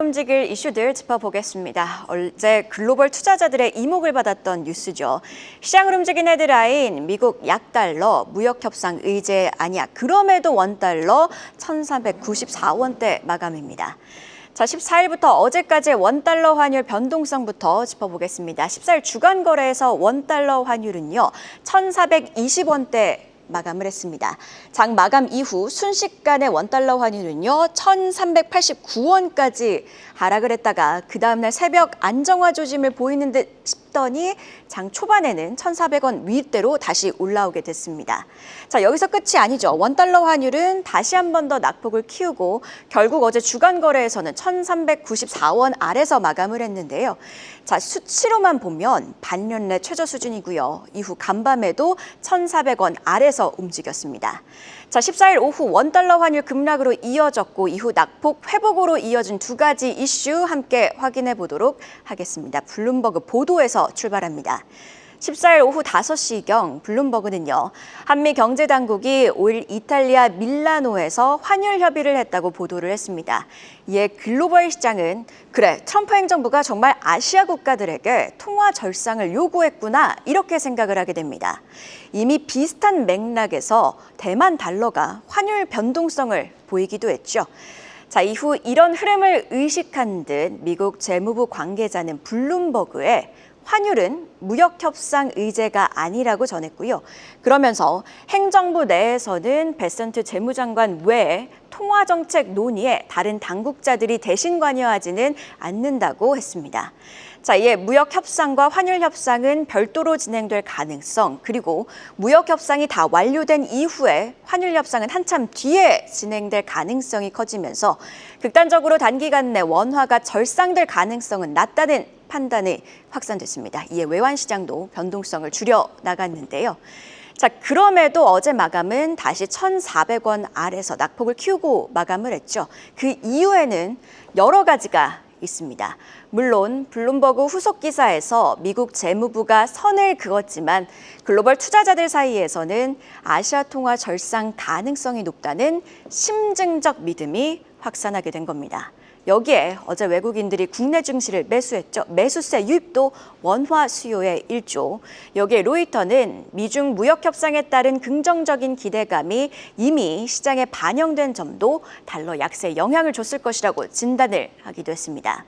움직일 이슈들 짚어보겠습니다. 어제 글로벌 투자자들의 이목을 받았던 뉴스죠. 시장을 움직인 헤드라인, 미국 약달러, 무역협상 의제 아니야. 그럼에도 원달러 1,394원대 마감입니다. 자, 14일부터 어제까지의 원달러 환율 변동성부터 짚어보겠습니다. 14일 주간 거래에서 원달러 환율은요, 1,420원대 마감을 했습니다. 장 마감 이후 순식간에 원달러 환율은요 1,389원까지 하락을 했다가 그 다음날 새벽 안정화 조짐을 보이는 듯 싶더니 장 초반에는 1,400원 윗대로 다시 올라오게 됐습니다. 자, 여기서 끝이 아니죠. 원달러 환율은 다시 한 번 더 낙폭을 키우고 결국 어제 주간 거래에서는 1,394원 아래서 마감을 했는데요. 자, 수치로만 보면 반년 내 최저 수준이고요. 이후 간밤에도 1,400원 아래서 움직였습니다. 자, 14일 오후 원달러 환율 급락으로 이어졌고 이후 낙폭 회복으로 이어진 두 가지 이슈 함께 확인해 보도록 하겠습니다. 블룸버그 보도에서 출발합니다. 14일 오후 5시경 블룸버그는요, 한미 경제당국이 5일 이탈리아 밀라노에서 환율 협의를 했다고 보도를 했습니다. 이에 글로벌 시장은 그래, 트럼프 행정부가 정말 아시아 국가들에게 통화 절상을 요구했구나 이렇게 생각을 하게 됩니다. 이미 비슷한 맥락에서 대만 달러가 환율 변동성을 보이기도 했죠. 자, 이후 이런 흐름을 의식한 듯 미국 재무부 관계자는 블룸버그에 환율은 무역협상 의제가 아니라고 전했고요. 그러면서 행정부 내에서는 베센트 재무장관 외에 통화정책 논의에 다른 당국자들이 대신 관여하지는 않는다고 했습니다. 자, 이에 무역협상과 환율협상은 별도로 진행될 가능성, 그리고 무역협상이 다 완료된 이후에 환율협상은 한참 뒤에 진행될 가능성이 커지면서 극단적으로 단기간 내 원화가 절상될 가능성은 낮다는 판단이 확산됐습니다. 이에 외환시장도 변동성을 줄여 나갔는데요. 자, 그럼에도 어제 마감은 다시 1,400원 아래서 낙폭을 키우고 마감을 했죠. 그 이유에는 여러 가지가 있습니다. 물론 블룸버그 후속 기사에서 미국 재무부가 선을 그었지만 글로벌 투자자들 사이에서는 아시아 통화 절상 가능성이 높다는 심증적 믿음이 확산하게 된 겁니다. 여기에 어제 외국인들이 국내 증시를 매수했죠. 매수세 유입도 원화 수요의 일조. 여기에 로이터는 미중 무역 협상에 따른 긍정적인 기대감이 이미 시장에 반영된 점도 달러 약세에 영향을 줬을 것이라고 진단을 하기도 했습니다.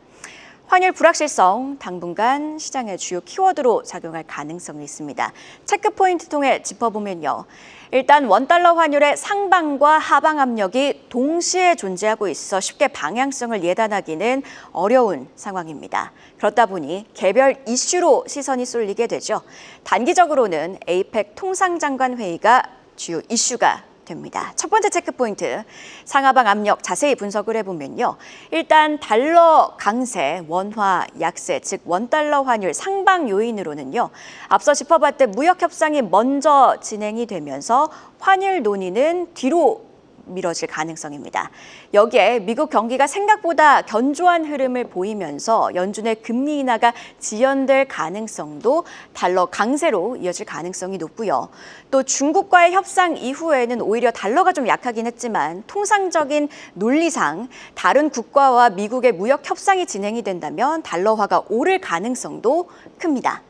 환율 불확실성 당분간 시장의 주요 키워드로 작용할 가능성이 있습니다. 체크 포인트 통해 짚어보면요. 일단 원달러 환율의 상방과 하방 압력이 동시에 존재하고 있어 쉽게 방향성을 예단하기는 어려운 상황입니다. 그렇다 보니 개별 이슈로 시선이 쏠리게 되죠. 단기적으로는 에이펙 통상장관 회의가 주요 이슈가 됩니다. 첫 번째 체크 포인트, 상하방 압력 자세히 분석을 해보면요. 일단 달러 강세, 원화 약세, 즉 원달러 환율 상방 요인으로는요. 앞서 짚어봤듯 무역 협상이 먼저 진행이 되면서 환율 논의는 뒤로 미뤄질 가능성입니다. 여기에 미국 경기가 생각보다 견조한 흐름을 보이면서 연준의 금리 인하가 지연될 가능성도 달러 강세로 이어질 가능성이 높고요. 또 중국과의 협상 이후에는 오히려 달러가 좀 약하긴 했지만 통상적인 논리상 다른 국가와 미국의 무역 협상이 진행이 된다면 달러화가 오를 가능성도 큽니다.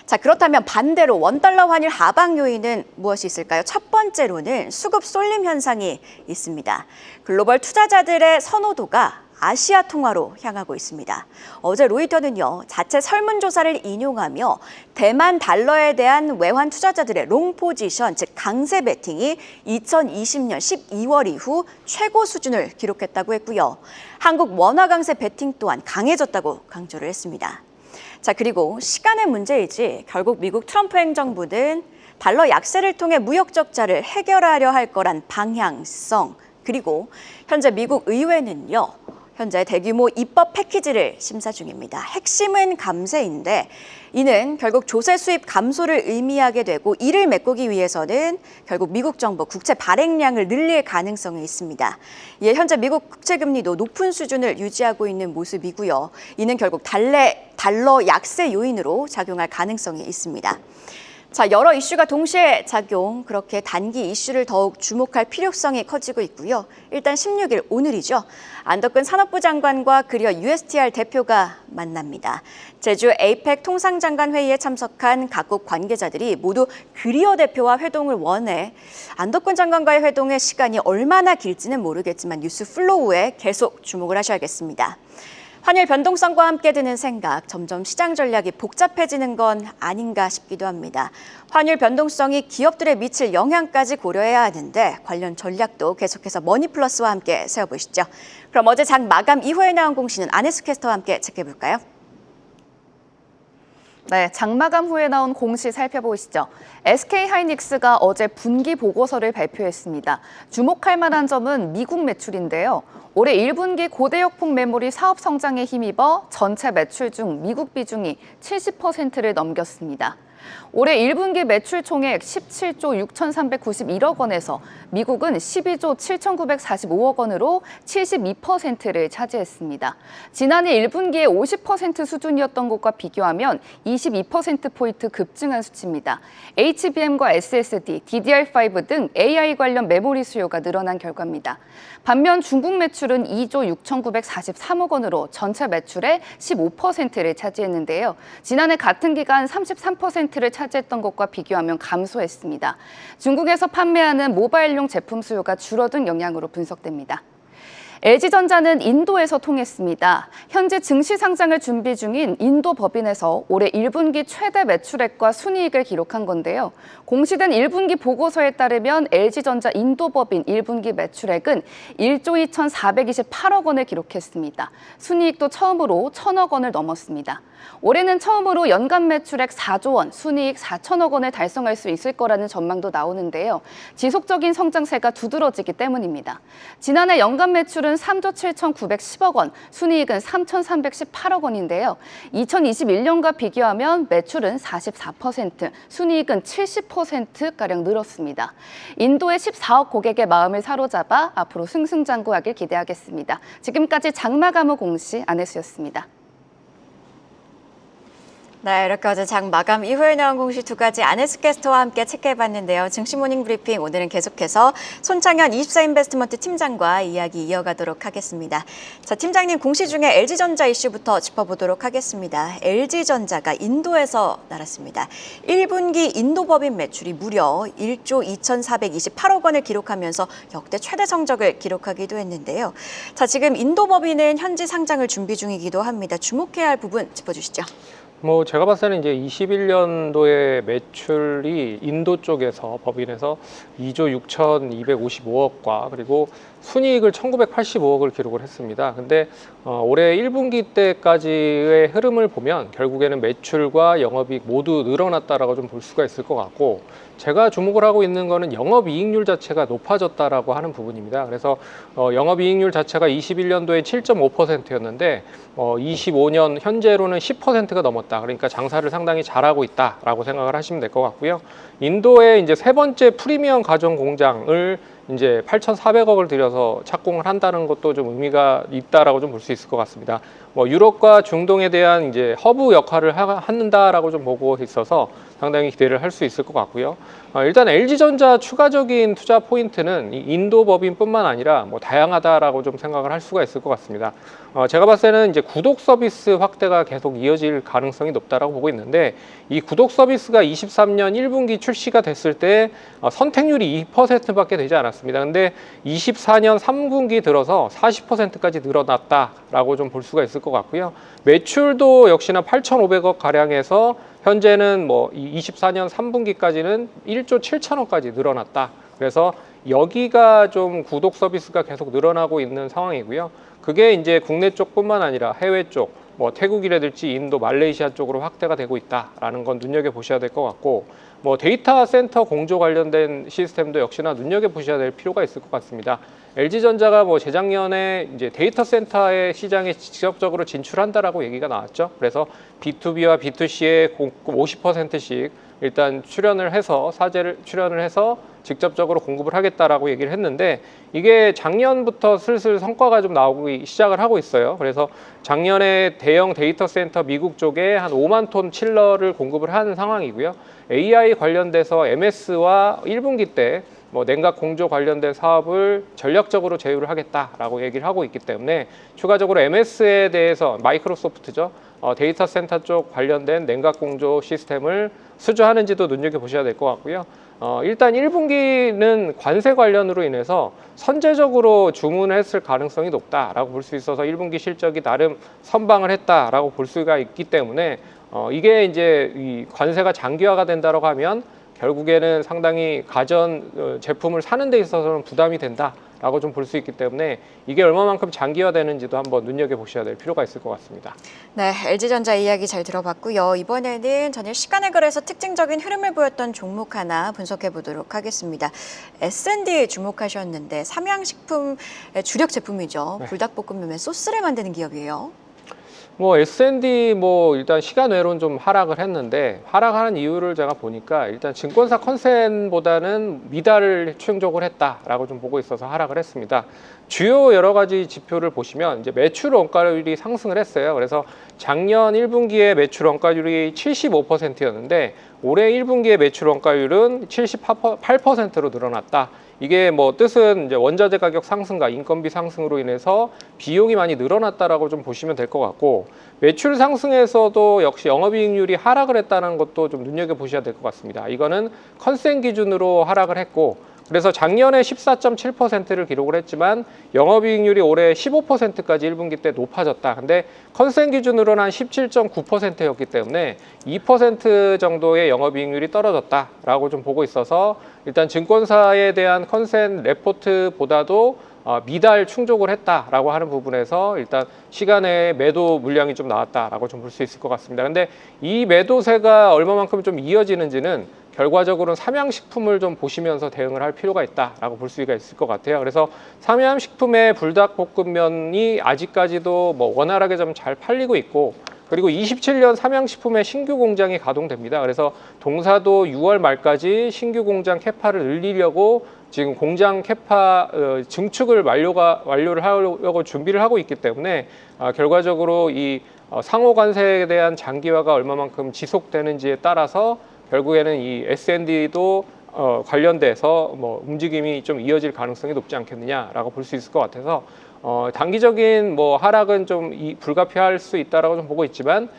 자, 그렇다면 반대로 원달러 환율 하방 요인은 무엇이 있을까요? 첫 번째로는 수급 쏠림 현상이 있습니다. 글로벌 투자자들의 선호도가 아시아 통화로 향하고 있습니다. 어제 로이터는요, 자체 설문조사를 인용하며 대만 달러에 대한 외환 투자자들의 롱 포지션, 즉 강세 베팅이 2020년 12월 이후 최고 수준을 기록했다고 했고요. 한국 원화 강세 베팅 또한 강해졌다고 강조를 했습니다. 자, 그리고 시간의 문제이지 결국 미국 트럼프 행정부는 달러 약세를 통해 무역 적자를 해결하려 할 거란 방향성, 그리고 현재 미국 의회는요, 현재 대규모 입법 패키지를 심사 중입니다. 핵심은 감세인데 이는 결국 조세 수입 감소를 의미하게 되고 이를 메꾸기 위해서는 결국 미국 정부 국채 발행량을 늘릴 가능성이 있습니다. 이에 현재 미국 국채 금리도 높은 수준을 유지하고 있는 모습이고요. 이는 결국 달러 약세 요인으로 작용할 가능성이 있습니다. 자, 여러 이슈가 동시에 작용, 그렇게 단기 이슈를 더욱 주목할 필요성이 커지고 있고요. 일단 16일 오늘이죠. 안덕근 산업부 장관과 그리어 USTR 대표가 만납니다. 제주 에이펙 통상장관 회의에 참석한 각국 관계자들이 모두 그리어 대표와 회동을 원해 안덕근 장관과의 회동의 시간이 얼마나 길지는 모르겠지만 뉴스 플로우에 계속 주목을 하셔야겠습니다. 환율 변동성과 함께 드는 생각, 점점 시장 전략이 복잡해지는 건 아닌가 싶기도 합니다. 환율 변동성이 기업들에 미칠 영향까지 고려해야 하는데 관련 전략도 계속해서 머니플러스와 함께 세워보시죠. 그럼 어제 장 마감 이후에 나온 공시는 안혜수 캐스터와 함께 체크해볼까요? 네, 장마감 후에 나온 공시 살펴보시죠. SK하이닉스가 어제 분기 보고서를 발표했습니다. 주목할 만한 점은 미국 매출인데요. 올해 1분기 고대역폭 메모리 사업 성장에 힘입어 전체 매출 중 미국 비중이 70%를 넘겼습니다. 올해 1분기 매출 총액 17조 6,391억 원에서 미국은 12조 7,945억 원으로 72%를 차지했습니다. 지난해 1분기에 50% 수준이었던 것과 비교하면 22%포인트 급증한 수치입니다. HBM과 SSD, DDR5 등 AI 관련 메모리 수요가 늘어난 결과입니다. 반면 중국 매출은 2조 6,943억 원으로 전체 매출의 15%를 차지했는데요. 지난해 같은 기간 33%를 차지했던 것과 비교하면 감소했습니다. 중국에서 판매하는 모바일용 제품 수요가 줄어든 영향으로 분석됩니다. LG전자는 인도에서 통했습니다. 현재 증시 상장을 준비 중인 인도 법인에서 올해 1분기 최대 매출액과 순이익을 기록한 건데요. 공시된 1분기 보고서에 따르면 LG전자 인도 법인 1분기 매출액은 1조 2,428억 원을 기록했습니다. 순이익도 처음으로 1,000억 원을 넘었습니다. 올해는 처음으로 연간 매출액 4조 원, 순이익 4천억 원을 달성할 수 있을 거라는 전망도 나오는데요. 지속적인 성장세가 두드러지기 때문입니다. 지난해 연간 매출은 3조 7,910억 원, 순이익은 3,318억 원인데요. 2021년과 비교하면 매출은 44%, 순이익은 70%가량 늘었습니다. 인도의 14억 고객의 마음을 사로잡아 앞으로 승승장구하길 기대하겠습니다. 지금까지 장마감후 공시 안혜수였습니다. 네, 이렇게 어제 장 마감 이후에 나온 공시 두 가지 안혜수 캐스터와 함께 체크해봤는데요. 증시 모닝 브리핑 오늘은 계속해서 손창현 24인베스트먼트 팀장과 이야기 이어가도록 하겠습니다. 자, 팀장님 공시 중에 LG전자 이슈부터 짚어보도록 하겠습니다. LG전자가 인도에서 날았습니다. 1분기 인도 법인 매출이 무려 1조 2,428억 원을 기록하면서 역대 최대 성적을 기록하기도 했는데요. 자, 지금 인도 법인은 현지 상장을 준비 중이기도 합니다. 주목해야 할 부분 짚어주시죠. 제가 봤을 때는 이제 21년도에 매출이 인도 쪽에서 법인에서 2조 6,255억과 그리고 순이익을 1,985억을 기록을 했습니다. 근데 올해 1분기 때까지의 흐름을 보면 결국에는 매출과 영업이익 모두 늘어났다라고 좀 볼 수가 있을 것 같고, 제가 주목을 하고 있는 거는 영업이익률 자체가 높아졌다라고 하는 부분입니다. 그래서 영업이익률 자체가 21년도에 7.5%였는데 25년 현재로는 10%가 넘었다. 그러니까 장사를 상당히 잘하고 있다라고 생각을 하시면 될 것 같고요. 인도의 이제 세 번째 프리미엄 가전 공장을 이제 8,400억을 들여서 착공을 한다는 것도 좀 의미가 있다라고 좀 볼 수 있을 것 같습니다. 유럽과 중동에 대한 이제 허브 역할을 한다라고 좀 보고 있어서 상당히 기대를 할 수 있을 것 같고요. 일단 LG전자 추가적인 투자 포인트는 이 인도 법인뿐만 아니라 다양하다라고 좀 생각을 할 수가 있을 것 같습니다. 제가 봤을 때는 이제 구독 서비스 확대가 계속 이어질 가능성이 높다라고 보고 있는데, 이 구독 서비스가 23년 1분기 출시가 됐을 때 선택률이 2%밖에 되지 않았습니다. 근데 24년 3분기 들어서 40%까지 늘어났다라고 좀 볼 수가 있을 것 같고요. 매출도 역시나 8,500억 가량에서 현재는 24년 3분기까지는 1조 7천억까지 늘어났다. 그래서 여기가 좀 구독 서비스가 계속 늘어나고 있는 상황이고요. 그게 이제 국내 쪽뿐만 아니라 해외 쪽, 태국이라든지 인도, 말레이시아 쪽으로 확대가 되고 있다라는 건 눈여겨보셔야 될 것 같고, 데이터 센터 공조 관련된 시스템도 역시나 눈여겨보셔야 될 필요가 있을 것 같습니다. LG전자가 재작년에 이제 데이터 센터의 시장에 직접적으로 진출한다라고 얘기가 나왔죠. 그래서 B2B와 B2C에 50%씩 일단 출연을 해서 출연을 해서 직접적으로 공급을 하겠다라고 얘기를 했는데 이게 작년부터 슬슬 성과가 좀 나오기 시작을 하고 있어요. 그래서 작년에 대형 데이터 센터 미국 쪽에 한 5만 톤 칠러를 공급을 하는 상황이고요. AI 관련돼서 MS와 1분기 때 뭐 냉각 공조 관련된 사업을 전략적으로 제휴를 하겠다라고 얘기를 하고 있기 때문에 추가적으로 MS에 대해서 마이크로소프트죠. 데이터 센터 쪽 관련된 냉각 공조 시스템을 수주하는지도 눈여겨보셔야 될 것 같고요. 일단 1분기는 관세 관련으로 인해서 선제적으로 주문을 했을 가능성이 높다라고 볼 수 있어서 1분기 실적이 나름 선방을 했다라고 볼 수가 있기 때문에 이게 이제 이 관세가 장기화가 된다고 하면 결국에는 상당히 가전 제품을 사는 데 있어서는 부담이 된다라고 좀 볼 수 있기 때문에 이게 얼마만큼 장기화되는지도 한번 눈여겨보셔야 될 필요가 있을 것 같습니다. 네, LG전자 이야기 잘 들어봤고요. 이번에는 전일 시간에 걸해서 특징적인 흐름을 보였던 종목 하나 분석해 보도록 하겠습니다. S&D에 주목하셨는데 삼양식품의 주력 제품이죠. 네. 불닭볶음면에 소스를 만드는 기업이에요. 뭐 S&D 뭐 일단 시간 외로는 좀 하락을 했는데 하락하는 이유를 제가 보니까 일단 증권사 컨센보다는 미달을 충족을 했다라고 좀 보고 있어서 하락을 했습니다. 주요 여러 가지 지표를 보시면 이제 매출 원가율이 상승을 했어요. 그래서 작년 1분기에 매출 원가율이 75%였는데 올해 1분기에 매출 원가율은 78%로 늘어났다. 이게 뭐 뜻은 이제 원자재 가격 상승과 인건비 상승으로 인해서 비용이 많이 늘어났다라고 좀 보시면 될 것 같고 매출 상승에서도 역시 영업이익률이 하락을 했다는 것도 좀 눈여겨 보셔야 될 것 같습니다. 이거는 컨센 기준으로 하락을 했고 그래서 작년에 14.7%를 기록을 했지만 영업이익률이 올해 15%까지 1분기 때 높아졌다. 근데 컨센 기준으로는 한 17.9%였기 때문에 2% 정도의 영업이익률이 떨어졌다라고 좀 보고 있어서 일단 증권사에 대한 컨센 레포트보다도 미달 충족을 했다라고 하는 부분에서 일단 시간에 매도 물량이 좀 나왔다라고 좀 볼 수 있을 것 같습니다. 근데 이 매도세가 얼마만큼 좀 이어지는지는 결과적으로는 삼양식품을 좀 보시면서 대응을 할 필요가 있다라고 볼 수가 있을 것 같아요. 그래서 삼양식품의 불닭볶음면이 아직까지도 뭐 원활하게 좀 잘 팔리고 있고 그리고 27년 삼양식품의 신규 공장이 가동됩니다. 그래서 동사도 6월 말까지 신규 공장 캐파를 늘리려고 지금 공장 캐파 증축을 완료를 하려고 준비를 하고 있기 때문에 결과적으로 이 상호 관세에 대한 장기화가 얼마만큼 지속되는지에 따라서 결국에는 이 S&D도 관련돼서 뭐 움직임이 좀 이어질 가능성이 높지 않겠느냐라고 볼 수 있을 것 같아서 단기적인 뭐 하락은 좀 불가피할 수 있다라고 좀 보고 있지만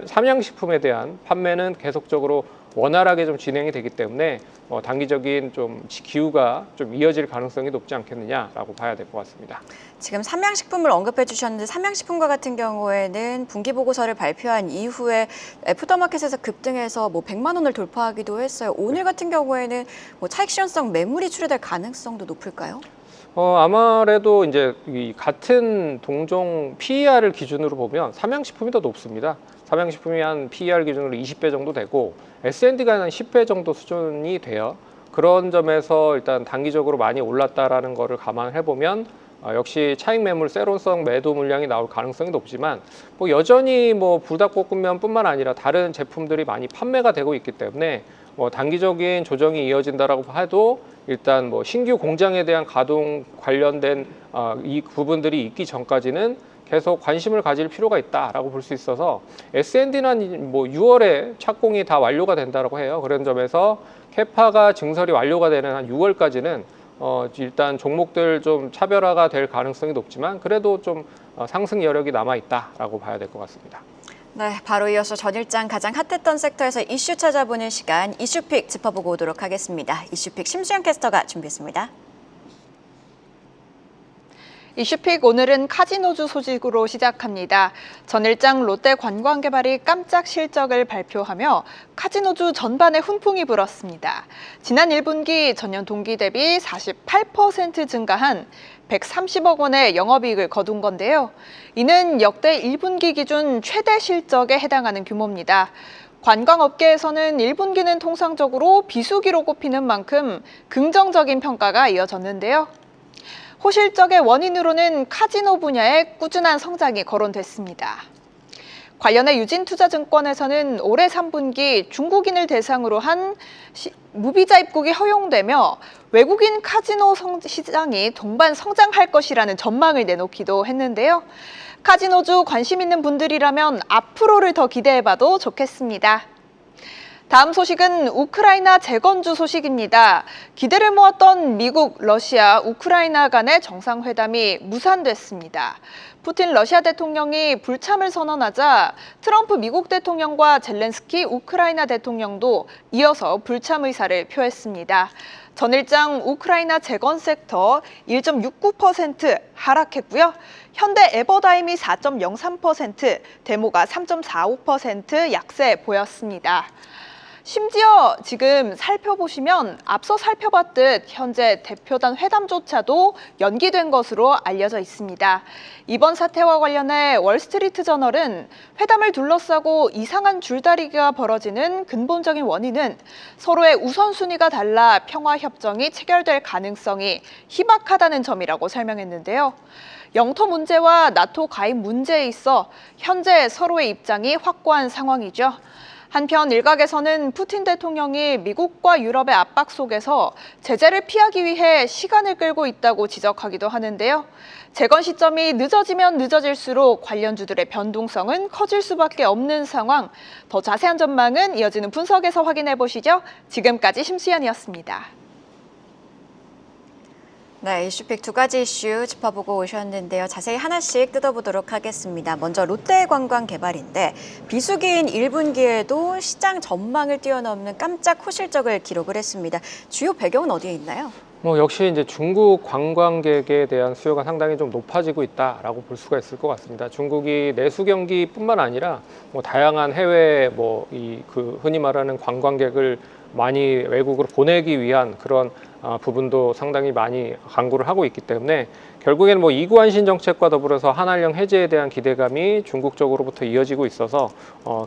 삼양식품에 대한 판매는 계속적으로 원활하게 좀 진행이 되기 때문에 단기적인 좀 기후가 좀 이어질 가능성이 높지 않겠느냐라고 봐야 될 것 같습니다. 지금 삼양식품을 언급해 주셨는데 삼양식품과 같은 경우에는 분기 보고서를 발표한 이후에 애프터마켓에서 급등해서 뭐 100만 원을 돌파하기도 했어요. 오늘 같은 경우에는 뭐 차익 실현성 매물이 출회될 가능성도 높을까요? 아무래도 이제 이 같은 동종 PER을 기준으로 보면 삼양식품이 더 높습니다. 삼양식품이 한 PER 기준으로 20배 정도 되고 S&D가 한 10배 정도 수준이 돼요. 그런 점에서 일단 단기적으로 많이 올랐다라는 거를 감안해 보면 역시 차익 매물 세론성 매도 물량이 나올 가능성이 높지만 뭐 여전히 뭐 불닭볶음면뿐만 아니라 다른 제품들이 많이 판매가 되고 있기 때문에 뭐 단기적인 조정이 이어진다라고 해도 일단 뭐 신규 공장에 대한 가동 관련된 이 부분들이 있기 전까지는 계속 관심을 가질 필요가 있다라고 볼 수 있어서 S&D는 뭐 6월에 착공이 다 완료가 된다라고 해요. 그런 점에서 캐파가 증설이 완료가 되는 한 6월까지는 일단 종목들 좀 차별화가 될 가능성이 높지만 그래도 좀 상승 여력이 남아 있다라고 봐야 될 것 같습니다. 네, 바로 이어서 전일장 가장 핫했던 섹터에서 이슈 찾아보는 시간 이슈픽 짚어보고 오도록 하겠습니다. 이슈픽 심수영 캐스터가 준비했습니다. 이슈픽 오늘은 카지노주 소식으로 시작합니다. 전일장 롯데관광개발이 깜짝 실적을 발표하며 카지노주 전반에 훈풍이 불었습니다. 지난 1분기 전년 동기 대비 48% 증가한 130억 원의 영업이익을 거둔 건데요. 이는 역대 1분기 기준 최대 실적에 해당하는 규모입니다. 관광업계에서는 1분기는 통상적으로 비수기로 꼽히는 만큼 긍정적인 평가가 이어졌는데요. 호실적의 원인으로는 카지노 분야의 꾸준한 성장이 거론됐습니다. 관련해 유진투자증권에서는 올해 3분기 중국인을 대상으로 한 무비자 입국이 허용되며 외국인 카지노 시장이 동반 성장할 것이라는 전망을 내놓기도 했는데요. 카지노주 관심 있는 분들이라면 앞으로를 더 기대해봐도 좋겠습니다. 다음 소식은 우크라이나 재건주 소식입니다. 기대를 모았던 미국, 러시아, 우크라이나 간의 정상회담이 무산됐습니다. 푸틴 러시아 대통령이 불참을 선언하자 트럼프 미국 대통령과 젤렌스키 우크라이나 대통령도 이어서 불참 의사를 표했습니다. 전일장 우크라이나 재건 섹터 1.69% 하락했고요. 현대 에버다임이 4.03%, 데모가 3.45% 약세 보였습니다. 심지어 지금 살펴보시면 앞서 살펴봤듯 현재 대표단 회담조차도 연기된 것으로 알려져 있습니다. 이번 사태와 관련해 월스트리트저널은 회담을 둘러싸고 이상한 줄다리기가 벌어지는 근본적인 원인은 서로의 우선순위가 달라 평화협정이 체결될 가능성이 희박하다는 점이라고 설명했는데요. 영토 문제와 나토 가입 문제에 있어 현재 서로의 입장이 확고한 상황이죠. 한편 일각에서는 푸틴 대통령이 미국과 유럽의 압박 속에서 제재를 피하기 위해 시간을 끌고 있다고 지적하기도 하는데요. 재건 시점이 늦어지면 늦어질수록 관련주들의 변동성은 커질 수밖에 없는 상황. 더 자세한 전망은 이어지는 분석에서 확인해 보시죠. 지금까지 심수연이었습니다. 네, 이슈픽 두 가지 이슈 짚어보고 오셨는데요. 자세히 하나씩 뜯어보도록 하겠습니다. 먼저 롯데관광개발인데 비수기인 1분기에도 시장 전망을 뛰어넘는 깜짝 호실적을 기록을 했습니다. 주요 배경은 어디에 있나요? 역시 이제 중국 관광객에 대한 수요가 상당히 좀 높아지고 있다라고 볼 수가 있을 것 같습니다. 중국이 내수 경기뿐만 아니라 다양한 해외 흔히 말하는 관광객을 많이 외국으로 보내기 위한 그런 부분도 상당히 많이 강구를 하고 있기 때문에 결국에는 이구안신 정책과 더불어서 한한령 해제에 대한 기대감이 중국 쪽으로부터 이어지고 있어서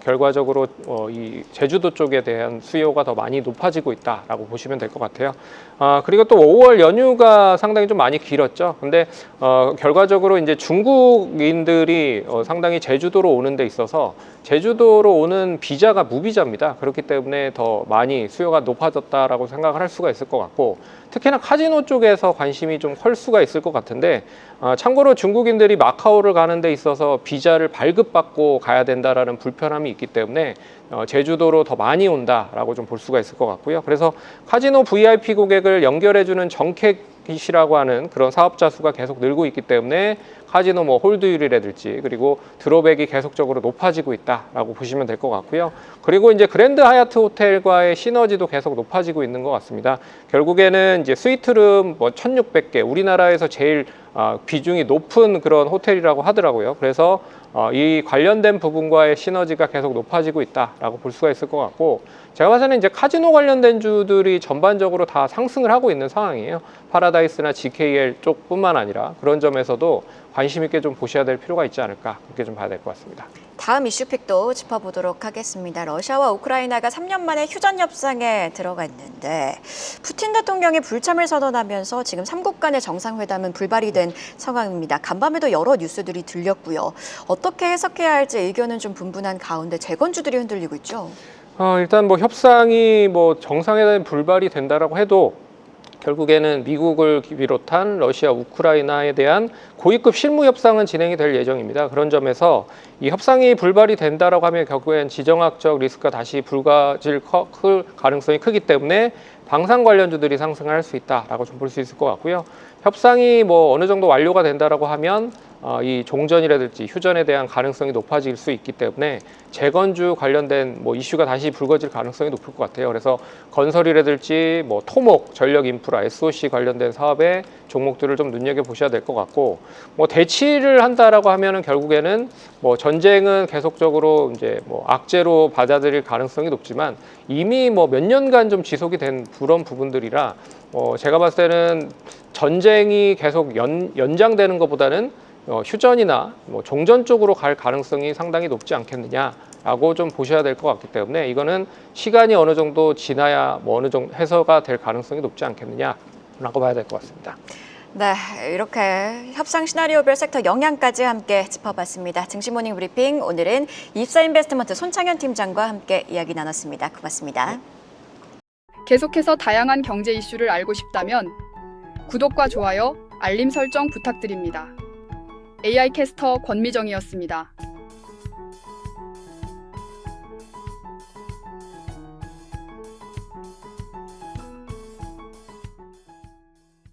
결과적으로 이 제주도 쪽에 대한 수요가 더 많이 높아지고 있다라고 보시면 될 것 같아요. 그리고 또 5월 연휴가 상당히 좀 많이 길었죠. 근데 결과적으로 이제 중국인들이 상당히 제주도로 오는 데 있어서 제주도로 오는 비자가 무비자입니다. 그렇기 때문에 더 많이 수요가 높아졌다라고 생각을 할 수가 있을 것 같고, 특히나 카지노 쪽에서 관심이 좀 클 수가 있을 것 같은데, 참고로 중국인들이 마카오를 가는 데 있어서 비자를 발급받고 가야 된다라는 불편함이 있기 때문에 제주도로 더 많이 온다라고 좀 볼 수가 있을 것 같고요. 그래서 카지노 VIP 고객을 연결해주는 정켓이라고 하는 그런 사업자 수가 계속 늘고 있기 때문에 카지노 홀드율이라든지 그리고 드로백이 계속적으로 높아지고 있다라고 보시면 될 것 같고요. 그리고 이제 그랜드 하얏트 호텔과의 시너지도 계속 높아지고 있는 것 같습니다. 결국에는 이제 스위트룸 1,600개, 우리나라에서 제일 비중이 높은 그런 호텔이라고 하더라고요. 그래서 이 관련된 부분과의 시너지가 계속 높아지고 있다라고 볼 수가 있을 것 같고, 제가 봐서는 이제 카지노 관련된 주들이 전반적으로 다 상승을 하고 있는 상황이에요. 파라다이스나 GKL 쪽뿐만 아니라 그런 점에서도 관심 있게 좀 보셔야 될 필요가 있지 않을까, 그렇게 좀 봐야 될 것 같습니다. 다음 이슈픽도 짚어보도록 하겠습니다. 러시아와 우크라이나가 3년 만에 휴전 협상에 들어갔는데 푸틴 대통령이 불참을 선언하면서 지금 3국 간의 정상회담은 불발이 된 상황입니다. 간밤에도 여러 뉴스들이 들렸고요. 어떻게 해석해야 할지 의견은 좀 분분한 가운데 재건주들이 흔들리고 있죠. 일단 협상이 정상회담 불발이 된다라고 해도 결국에는 미국을 비롯한 러시아, 우크라이나에 대한 고위급 실무 협상은 진행이 될 예정입니다. 그런 점에서 이 협상이 불발이 된다라고 하면 결국엔 지정학적 리스크가 다시 불거질 가능성이 크기 때문에 방산 관련주들이 상승할 수 있다라고 좀 볼 수 있을 것 같고요. 협상이 어느 정도 완료가 된다라고 하면 이 종전이라든지 휴전에 대한 가능성이 높아질 수 있기 때문에 재건주 관련된 이슈가 다시 불거질 가능성이 높을 것 같아요. 그래서 건설이라든지 토목, 전력 인프라, SOC 관련된 사업의 종목들을 좀 눈여겨 보셔야 될 것 같고, 대치를 한다라고 하면은 결국에는 전쟁은 계속적으로 이제 악재로 받아들일 가능성이 높지만 이미 몇 년간 좀 지속이 된 그런 부분들이라 제가 봤을 때는 전쟁이 계속 연장되는 것보다는 휴전이나 종전 쪽으로 갈 가능성이 상당히 높지 않겠느냐라고 좀 보셔야 될 것 같기 때문에 이거는 시간이 어느 정도 지나야 어느 정도 해소가 될 가능성이 높지 않겠느냐라고 봐야 될 것 같습니다. 네, 이렇게 협상 시나리오별 섹터 영향까지 함께 짚어봤습니다. 증시모닝 브리핑, 오늘은 입사인베스트먼트 손창현 팀장과 함께 이야기 나눴습니다. 고맙습니다. 계속해서 다양한 경제 이슈를 알고 싶다면 구독과 좋아요, 알림 설정 부탁드립니다. AI 캐스터 권미정이었습니다.